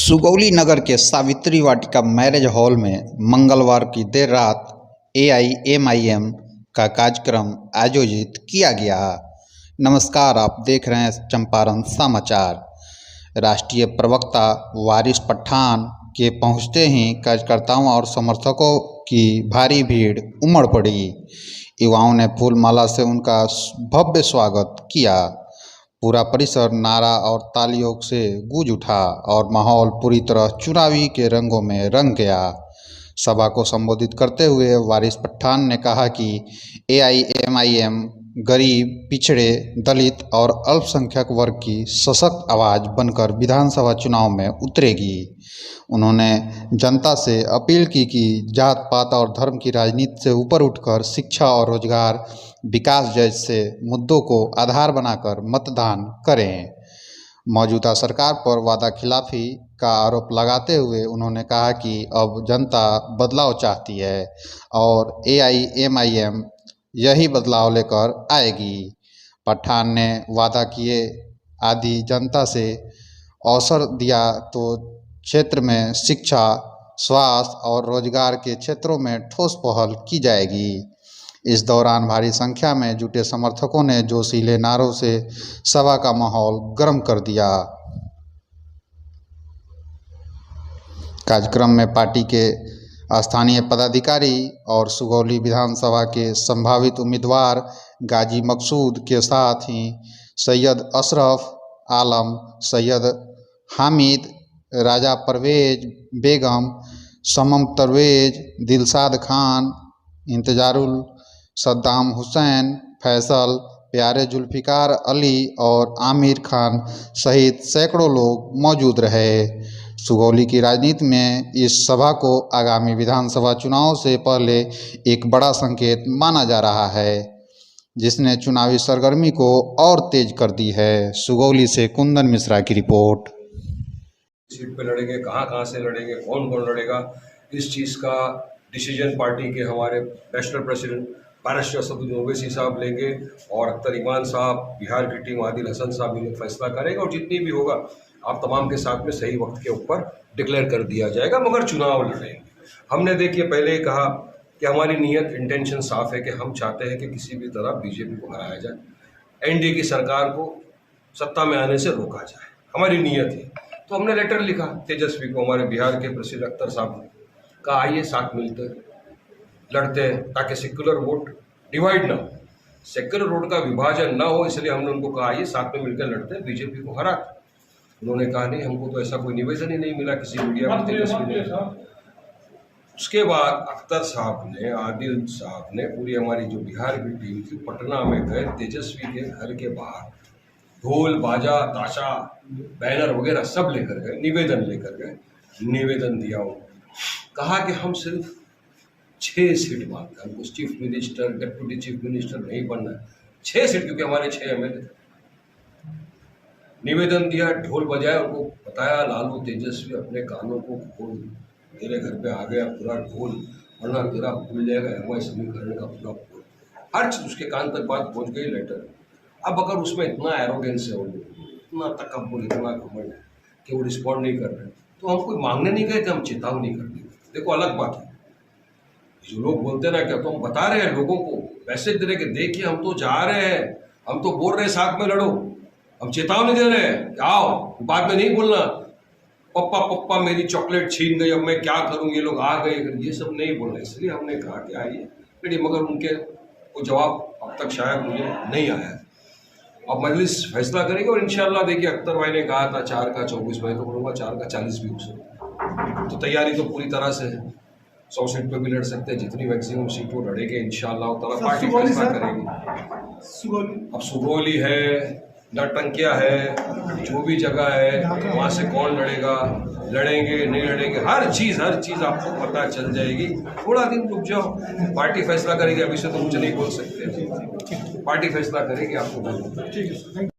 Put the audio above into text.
सुगौली नगर के सावित्री वाटिका marriage hall में मंगलवार की देर रात एआईएमआईएम का कार्यक्रम आयोजित किया गया। नमस्कार, आप देख रहे हैं चंपारण समाचार। राष्ट्रीय प्रवक्ता वारिस पठान के पहुंचते ही कार्यकर्ताओं और समर्थकों की भारी भीड़ उमड़ पड़ी। युवाओं ने फूलमाला से उनका भव्य स्वागत किया। पूरा परिसर नारा और तालियों से गूंज उठा और माहौल पूरी तरह चुनावी के रंगों में रंग गया। सभा को संबोधित करते हुए वारिस पठान ने कहा कि एआईएमआईएम गरीब, पिछड़े, दलित और अल्पसंख्यक वर्ग की सशक्त आवाज़ बनकर विधानसभा चुनाव में उतरेगी। उन्होंने जनता से अपील की कि जात पात और धर्म की राजनीति से ऊपर उठकर शिक्षा और रोजगार, विकास जैसे मुद्दों को आधार बनाकर मतदान करें। मौजूदा सरकार पर वादा खिलाफी का आरोप लगाते हुए उन्होंने कहा कि अब जनता बदलाव चाहती है और एआईएमआईएम यही बदलाव लेकर आएगी। पठान ने वादा किए आदि जनता से अवसर दिया तो क्षेत्र में शिक्षा, स्वास्थ्य और रोजगार के क्षेत्रों में ठोस पहल की जाएगी। इस दौरान भारी संख्या में जुटे समर्थकों ने जोशीले नारों से सभा का माहौल गर्म कर दिया। कार्यक्रम में पार्टी के स्थानीय पदाधिकारी और सुगौली विधानसभा के संभावित उम्मीदवार गाजी मकसूद के साथ ही सैयद अशरफ आलम, सैयद हामिद, राजा परवेज बेगम, समम तरवेज, दिलशाद खान, इंतजारुल सद्दाम हुसैन, फैसल, प्यारे जुल्फिकार अली और आमिर खान सहित सैकड़ों लोग मौजूद रहे। सुगौली की राजनीति में इस सभा को आगामी विधानसभा चुनाव से पहले एक बड़ा संकेत माना जा रहा है, जिसने चुनावी सरगर्मी को और तेज कर दी है। सुगौली से कुंदन मिश्रा की रिपोर्ट। सीट पे लड़ेंगे, कहाँ से लड़ेंगे, कौन कौन लड़ेगा, इस चीज़ का डिसीजन पार्टी के हमारे national president barrister Asaduddin Owaisi साहब लेंगे और अख्तर ईमान साहब, बिहार की टीम आदिल हसन साहब भी फैसला करेगा और जितनी भी होगा आप तमाम के साथ में सही वक्त के ऊपर डिक्लेयर कर दिया जाएगा, मगर चुनाव लड़ेंगे। हमने देखिए पहले ही कहा कि हमारी नीयत, इंटेंशन साफ है कि हम चाहते हैं कि किसी भी तरह बीजेपी को हराया जाए, एनडीए की सरकार को सत्ता में आने से रोका जाए, हमारी नीयत है। तो हमने लेटर लिखा तेजस्वी को, हमारे बिहार के प्रसिद्ध अख्तर साहब ने कहा आइए साथ मिलते लड़ते हैं ताकि सेक्युलर वोट डिवाइड ना हो, सेक्युलर वोट का विभाजन ना हो, इसलिए हमने उनको कहा आइए साथ में मिलकर लड़ते हैं, बीजेपी को हरा। उन्होंने कहा नहीं, हमको तो ऐसा कोई निवेदन ही नहीं मिला किसी मीडिया में, तेजस्वी ने। उसके बाद अख्तर साहब ने, आदिल साहब ने, पूरी हमारी जो बिहार की टीम थी पटना में गए, तेजस्वी के घर के बाहर ढोल बाजा ताशा बैनर वगैरह सब लेकर गए, निवेदन लेकर गए, निवेदन दिया उनको, कहा कि हम सिर्फ 6 सीट मांगते हैं, हमको chief minister, deputy chief minister नहीं बनना है, 6 सीट, क्योंकि हमारे 6 एमएलए थे। निवेदन दिया, ढोल बजाया, उनको बताया लालू तेजस्वी अपने कानों को खोल, मेरे घर पे आ गया पूरा ढोल, वरना तेरा भूल जाएगा एमआई समीकरण का पूरा ढोल, हर चीज़ उसके कान तक बात पहुँच गई लेटर। अब अगर उसमें इतना एरोगेंस है, इतना तकब्बुर, इतना घमंड है कि वो रिस्पॉन्ड नहीं कर रहे, तो हम कोई मांगने नहीं गए थे, हम चेतावनी कर दी। देखो अलग बात है, जो लोग बोलते ना, क्या तो हम बता रहे हैं लोगों को, मैसेज दे रहे कि देखिए हम तो जा रहे हैं, हम तो बोल रहे हैं साथ में लड़ो, हम चेतावनी दे रहे हैं कि आओ, बाद में नहीं बोलना पप्पा पप्पा मेरी चॉकलेट छीन गई, अब मैं क्या करूं, ये लोग आ गए, ये सब नहीं बोलना। इसलिए हमने कहा कि आइए लेकिन, मगर उनके कोई जवाब अब तक शायद मुझे नहीं आया है। अब मजलिस फैसला करेगी और इंशाल्लाह देखिए, अख्तर भाई ने कहा था 4 का 24, मैं तो बोलूँगा 4 का 40 भी हो सकता, तो तैयारी तो पूरी तरह से है, 100 सीट पे भी लड़ सकते हैं, जितनी मैक्सिमम सीट वो लड़ेंगे इंशाल्लाह ताला, पार्टी फैसला करेगी। अब सुगौली है, नटंकिया है, जो भी जगह है वहाँ से कौन लड़ेगा, लड़ेंगे नहीं लड़ेंगे, हर चीज़ आपको पता चल जाएगी। थोड़ा दिन रुक जाओ, पार्टी फैसला करेगी, अभी से तो कुछ नहीं बोल सकते, पार्टी फैसला करेगी, आपको बोल।